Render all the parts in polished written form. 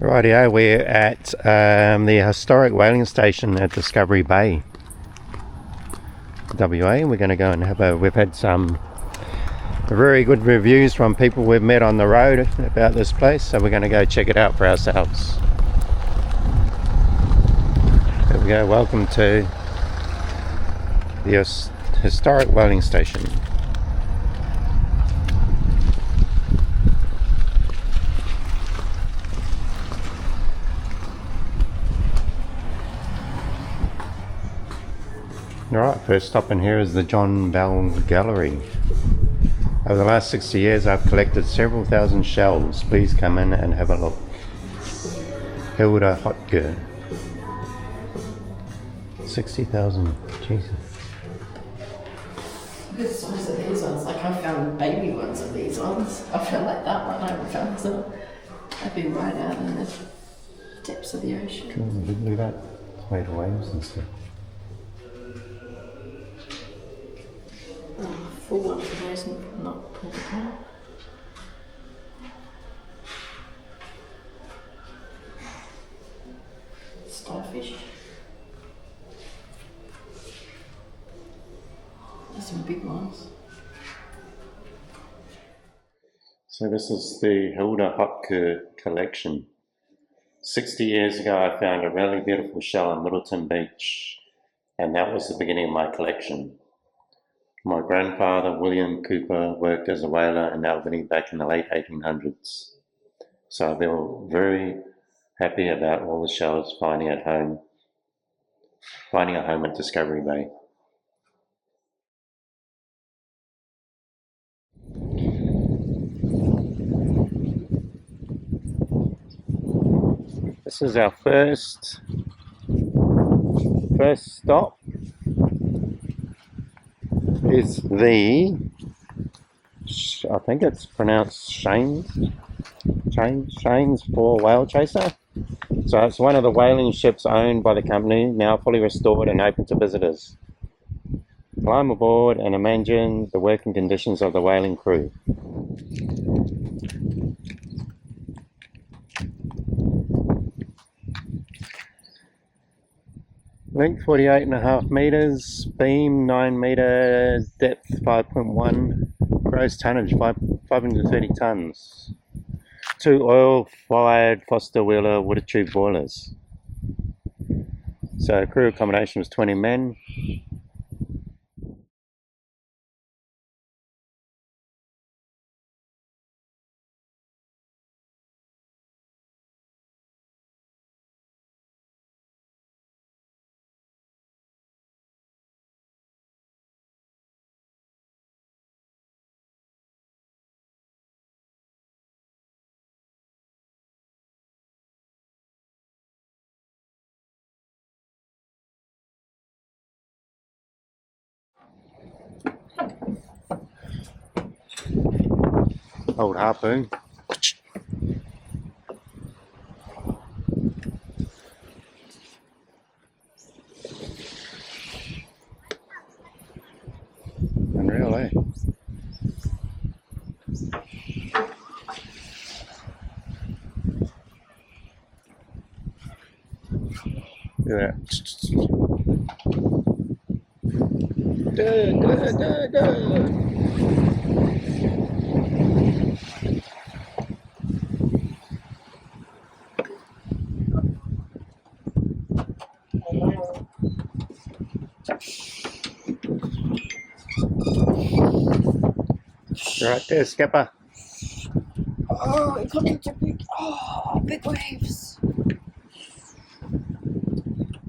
Rightio, we're at the Historic Whaling Station at Discovery Bay, WA. We're going to go and we've had some very good reviews from people we've met on the road about this place, so we're going to go check it out for ourselves. There we go, welcome to the Historic Whaling Station. Alright, first stop in here is the John Bell Gallery. Over the last 60 years I've collected several thousand shells. Please come in and have a look. Hilda Hotke. 60,000, Jesus. Look at the size of these ones. Like, I found baby ones of these ones. I feel like that one I found, so I've been right out in the depths of the ocean. Cool, look at that. It's made of waves and stuff. Full one for those not pulled apart. Starfish. There's some big ones. So this is the Hilda Hotke collection. 60 years ago I found a really beautiful shell on Middleton Beach, and that was the beginning of my collection. My grandfather, William Cooper, worked as a whaler in Albany back in the late 1800s. So I feel very happy about all the shells finding a home at Discovery Bay. This is our first stop. Is the, I think it's pronounced Cheyennes IV whale chaser. So it's one of the whaling ships owned by the company, now fully restored and open to visitors. Climb aboard and imagine the working conditions of the whaling crew. Length 48.5 metres, beam 9 metres, depth 5.1, gross tonnage 530 tonnes. 2 oil-fired Foster Wheeler water tube boilers. So crew accommodation was 20 men. Old harpoon. Unreal, eh? Look at that. Right there, Skipper. Oh, it got into big waves.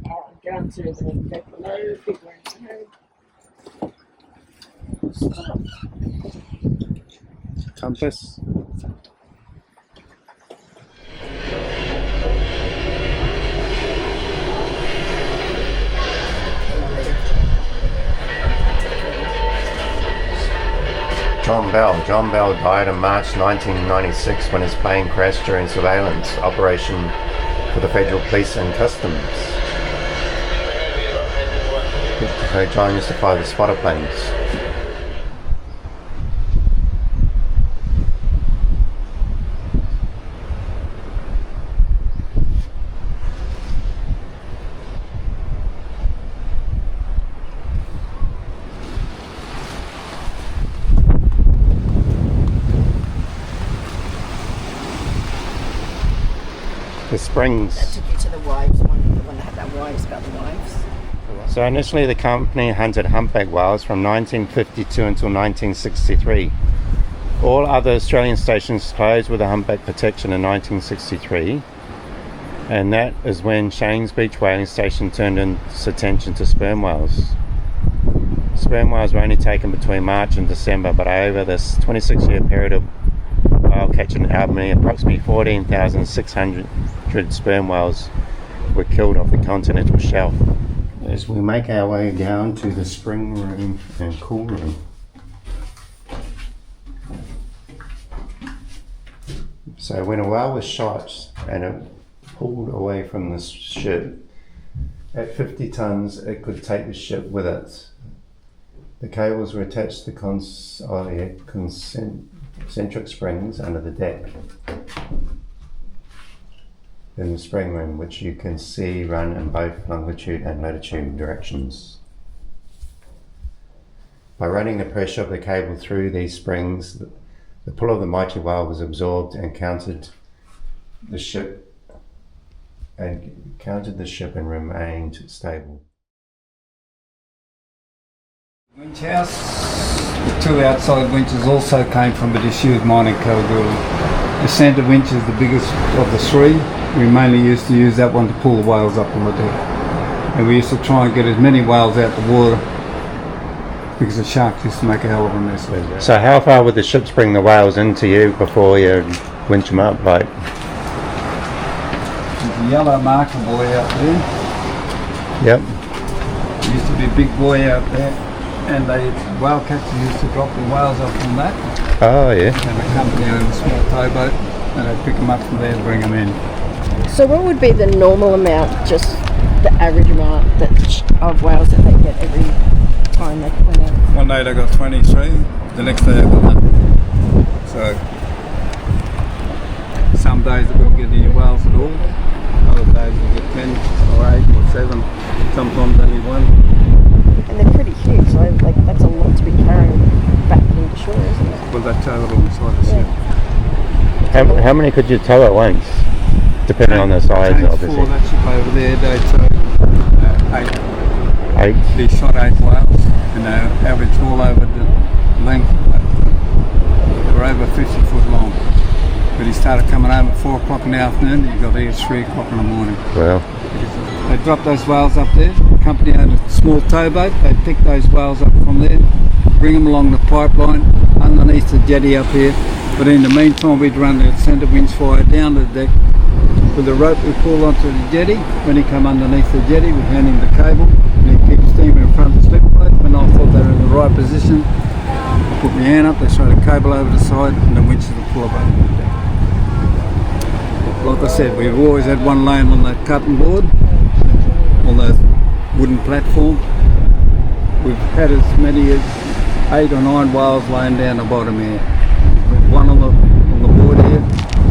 Oh, down to the deck below, big waves ahead. Stop. Compass. John Bell died in March 1996 when his plane crashed during surveillance operation for the Federal Police and Customs. So John used to fly the spotter planes. The springs. That took you to the wives one, the one that had that wives about the wives. So initially the company hunted humpback whales from 1952 until 1963. All other Australian stations closed with a humpback protection in 1963, and that is when Cheyennes Beach Whaling Station turned its attention to sperm whales. Sperm whales were only taken between March and December, but over this 26-year period of whale catching in Albany, approximately 14,600 sperm whales were killed off the continental shelf. As we make our way down to the spring room and cool room. So when a whale was shot and it pulled away from the ship, at 50 tons it could take the ship with it. The cables were attached to concentric springs under the deck in the spring room, which you can see run in both longitude and latitude directions. By running the pressure of the cable through these springs, the pull of the mighty whale was absorbed and counted the ship and remained stable. Winch house. The two outside winches also came from a disused mining Kalgoorlie. The centre winch is the biggest of the three. We mainly used to use that one to pull the whales up on the deck. And we used to try and get as many whales out the water because the sharks used to make a hell of a mess. So how far would the ships bring the whales into you before you winch them up? Like, there's a yellow marker buoy out there. yep. There used to be a big buoy out there, and the whale catchers used to drop the whales off from that. Oh yeah. And the company owned a small towboat, and they'd pick them up from there and bring them in. So what would be the normal amount, just the average amount of whales that they get every time they went out? One day they got 23, the next day they got nothing. So some days they don't get any whales at all, other days they get 10 or 8 or 7, sometimes only one. And they're pretty huge, so like that's a lot to be carrying back into shore, isn't it? Well, they tow it on the side of the ship. How many could you tow at once? Depending on the size, obviously. For that ship over there, they tow 8. 8? They shot 8 whales, and they averaged all over the length. They were over 50 foot long. But he started coming home at 4 o'clock in the afternoon, and he got here at 3 o'clock in the morning. Well. They dropped those whales up there. The company owned a small towboat. They picked those whales up from there, bring them along the pipeline underneath the jetty up here. But in the meantime, we'd run the centre winch fire down the deck with the rope we pulled onto the jetty. When he come underneath the jetty, we hand him the cable, and he'd keep steaming in front of the slip boat. When I thought they were in the right position, I put my hand up, they throw the cable over the side, and the winches would pull up over the deck. Like I said, we've always had one laying on that cutting board, on the wooden platform. We've had as many as 8 or 9 whales laying down the bottom here. One on the board here,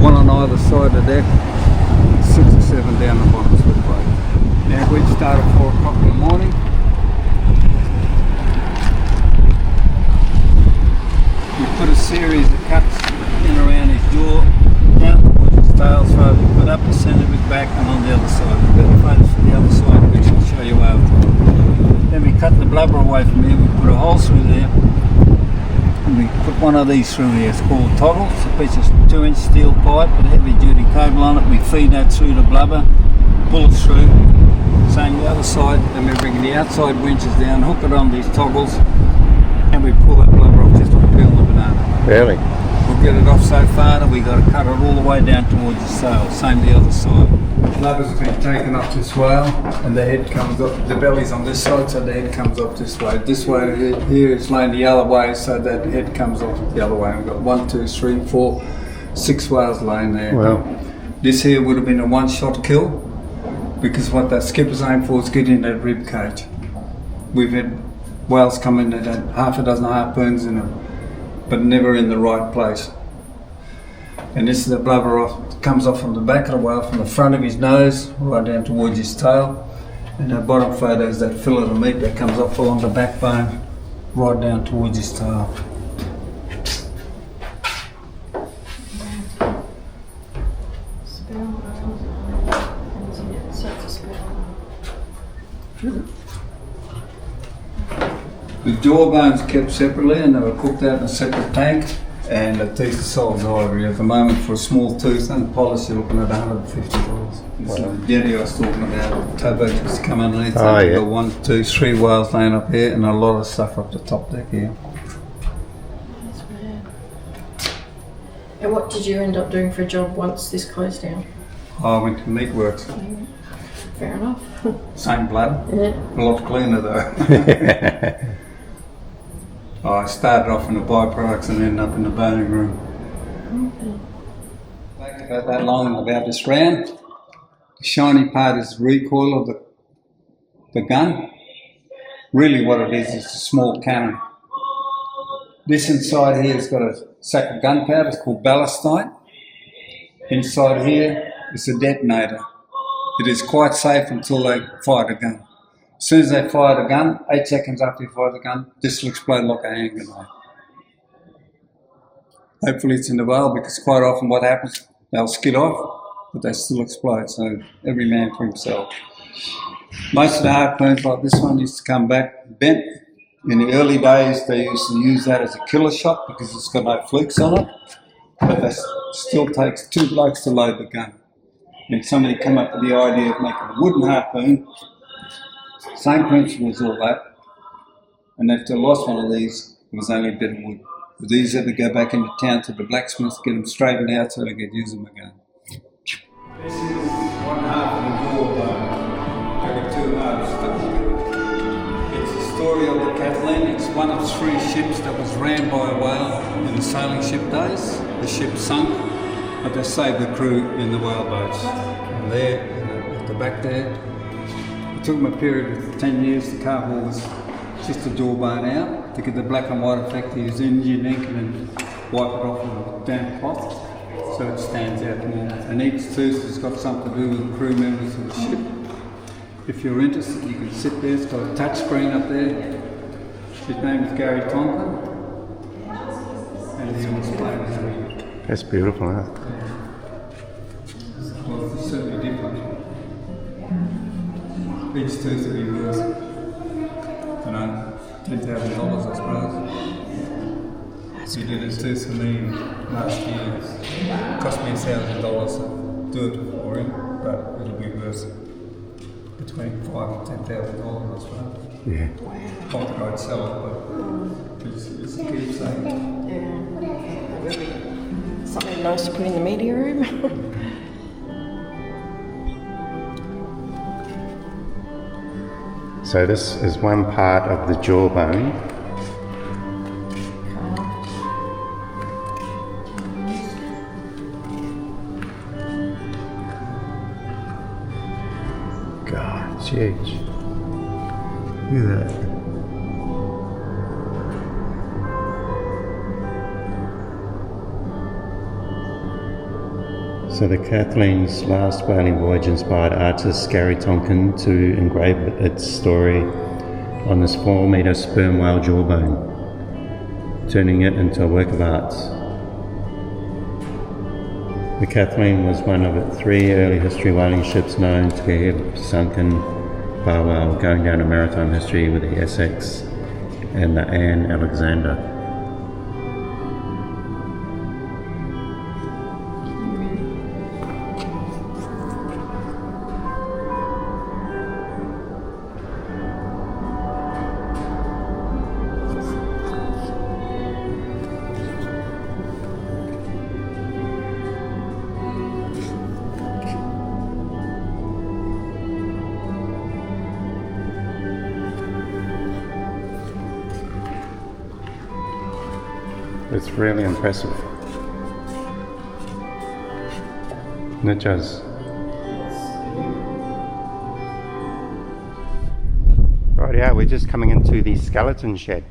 one on either side of the deck, 6 or 7 down the bottom slip boat. Now we'd start at 4 o'clock in the morning. We put a series of cuts in around his jaw, down towards his tail, so we put up the centre of his back and on the other side. We've got the face from the other side, which I'll show you after. Then we cut the blubber away from here, we put a hole through there, and we put one of these through here. It's called toggle. It's a piece of 2-inch steel pipe with a heavy duty cable on it. We feed that through the blubber, pull it through, same the other side, then we bring the outside winches down, hook it on these toggles, and we pull that blubber off just like peeling a banana. Really? We'll get it off so far that we got to cut it all the way down towards the sail, same the other side. The blubber's been taken off this whale, and the head comes up, the belly's on this side, so the head comes up this way. This way here is laying the other way, so that head comes off the other way. We've got 1, 2, 3, 4, 6 whales laying there. Wow. This here would have been a one-shot kill, because what that skipper's aim for is getting that rib cage. We've had whales come in that had half a dozen harpoons in them, but never in the right place. And this is the blubber off, comes off from the back of the whale, from the front of his nose, right down towards his tail. And the bottom photo is that fillet of meat that comes off along the backbone, right down towards his tail. The jawbones kept separately and they were cooked out in a separate tank, and the teeth are sold as ivory. At the moment, for a small tooth and polish, you're looking at $150. Wow. So the jetty I was talking about, towboats used to come underneath. Oh, yeah. 1, 2, 3 whales laying up here, and a lot of stuff up the top deck here. That's weird. And what did you end up doing for a job once this closed down? I went to meat works. Fair enough. Same blood, Yeah. a lot cleaner though. I started off in the byproducts and ended up in the boning room. Back about that long about this round. The shiny part is the recoil of the gun. Really what it is a small cannon. This inside here has got a sack of gunpowder, it's called ballastite. Inside here is a detonator. It is quite safe until they fire the gun. As soon as they fire the gun, 8 seconds after you fire the gun, this will explode like a hand grenade. Hopefully it's in the whale, because quite often what happens, they'll skid off, but they still explode, so every man for himself. Most of the harpoons like this one used to come back bent. In the early days they used to use that as a killer shot because it's got no flukes on it, but that still takes 2 blokes to load the gun. And somebody come up with the idea of making a wooden harpoon, same principle as all that, and if they lost one of these, it was only a bit of wood. It was easier to go back into town to the blacksmith, get them straightened out so they could use them again. This is 1 half of the jawbone. I got 2 halves. It's the story of the Kathleen. It's one of 3 ships that was ran by a whale in the sailing ship days. The ship sunk, but they saved the crew in the whale boats. And there, at the back there, it took them a period of 10 years to carve all this, just the jawbone out, to get the black and white effect. They use Indian ink and then wipe it off with a damp cloth, so it stands out more. And each tooth has got something to do with the crew members of the ship. If you're interested, you can sit there. It's got a touch screen up there. His name is Gary Tonkin, and he'll explain it to you. That's beautiful, huh? Well, it's certainly different. Each tooth will be worth, $10,000, I suppose. He did a tooth for me last year. It cost me $1,000 to do it for him, but it'll be worth between $5,000 and $10,000, I suppose. Yeah. Not that I'd sell it, but it's a keepsake. Yeah. Something nice to put in the media room. So this is one part of the jawbone. God, it's huge. Look at that. So the Kathleen's last whaling voyage inspired artist Gary Tonkin to engrave its story on this 4-metre sperm whale jawbone, turning it into a work of art. The Kathleen was one of 3 early history whaling ships known to have sunken by a whale, going down in maritime history with the Essex and the Anne Alexander. It's really impressive. And it does. Right, yeah, we're just coming into the skeleton shed.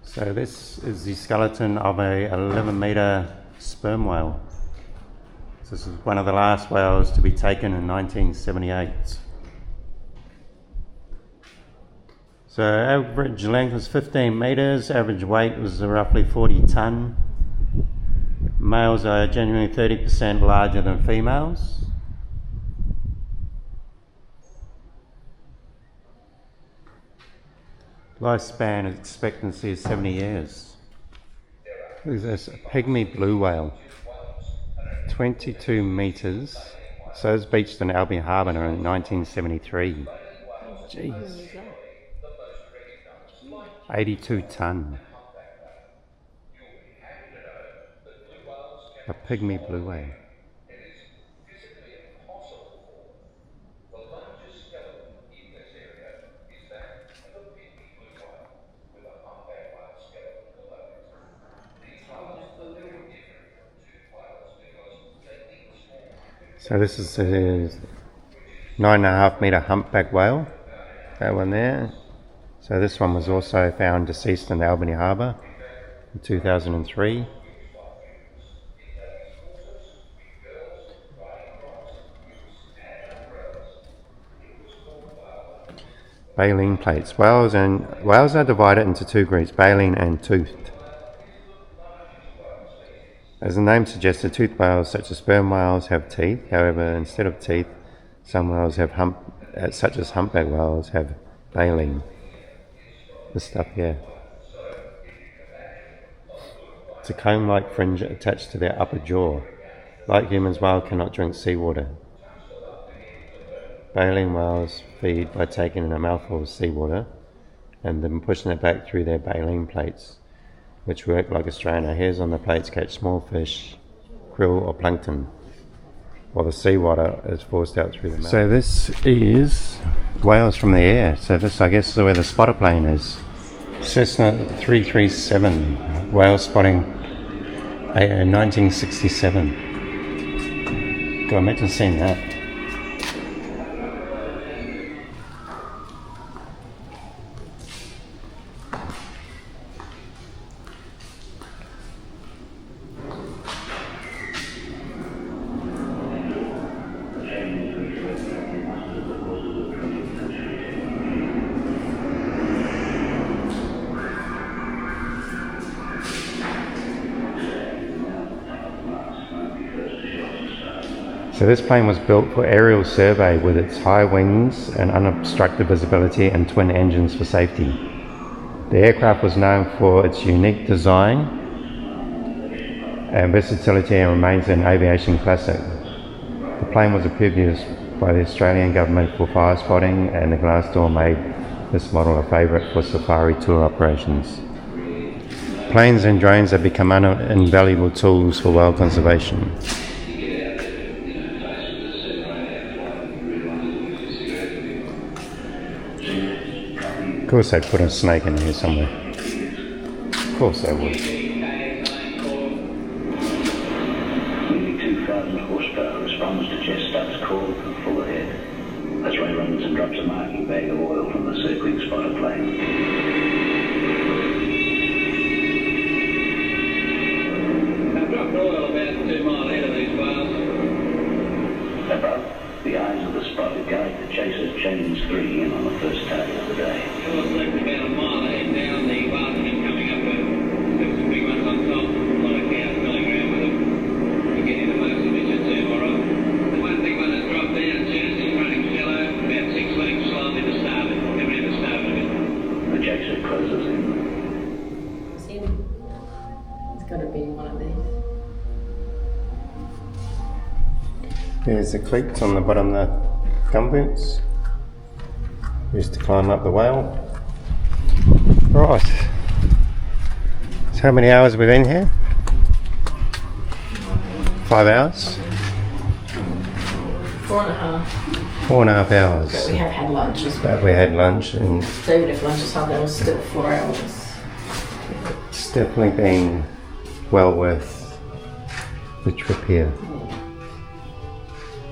So this is the skeleton of a 11-metre sperm whale. This is one of the last whales to be taken in 1978. So average length was 15 metres, average weight was roughly 40 tonne. Males are genuinely 30% larger than females. Lifespan expectancy is 70 years. Look at this, a pygmy blue whale. 22 metres. So it was beached in Albany Harbour in 1973. Jeez. 82 tonne. A pygmy blue whale. So this is a 9.5 metre humpback whale, that one there. So this one was also found deceased in the Albany Harbour in 2003. Baleen plates. Whales are divided into two groups, baleen and toothed. As the name suggests, the toothed whales, such as sperm whales, have teeth. However, instead of teeth, some whales have such as humpback whales, have baleen. This stuff here. It's a comb-like fringe attached to their upper jaw. Like humans, whales cannot drink seawater. Baleen whales feed by taking in a mouthful of seawater and then pushing it back through their baleen plates, which work like a strainer. Hairs on the plates catch small fish, krill or plankton, while the seawater is forced out through the mouth. So this is whales from the air. So this, I guess, is where the spotter plane is. Cessna 337, whale spotting 1967. God, imagine seeing that. So this plane was built for aerial survey with its high wings and unobstructed visibility and twin engines for safety. The aircraft was known for its unique design and versatility and remains an aviation classic. The plane was approved by the Australian government for fire spotting, and the Glassdoor made this model a favourite for safari tour operations. Planes and drones have become invaluable tools for whale conservation. Of course they'd put a snake in here somewhere. Of course they would. 2,000 horsepower responds to chest status call and full ahead. As Ray runs and drops a marking bag of oil from the circling spotter plane. I've dropped oil about 2 miles ahead of these whales. Above, the eyes of the spotter guide the chaser Cheyennes III in on the first target of the day. It was about a mile ahead down, the whales have been coming up with some big ones on top. A lot of cows milling around with them. We're getting the most of it too, alright. The one big one has dropped down, Cheyennes is running shallow, about 6 lengths slightly to starboard, coming around to starboard a bit. The chaser closes in. See him? It's got to be one of these. There's the cleats on the bottom of the gumboots. Used to climb up the whale. Right. So how many hours have we been here? 5 hours? 4.5. 4.5 hours. But we have had lunch as well. But we had lunch, and So even if lunch is hard, that was still 4 hours. it's definitely been well worth the trip here. Yeah.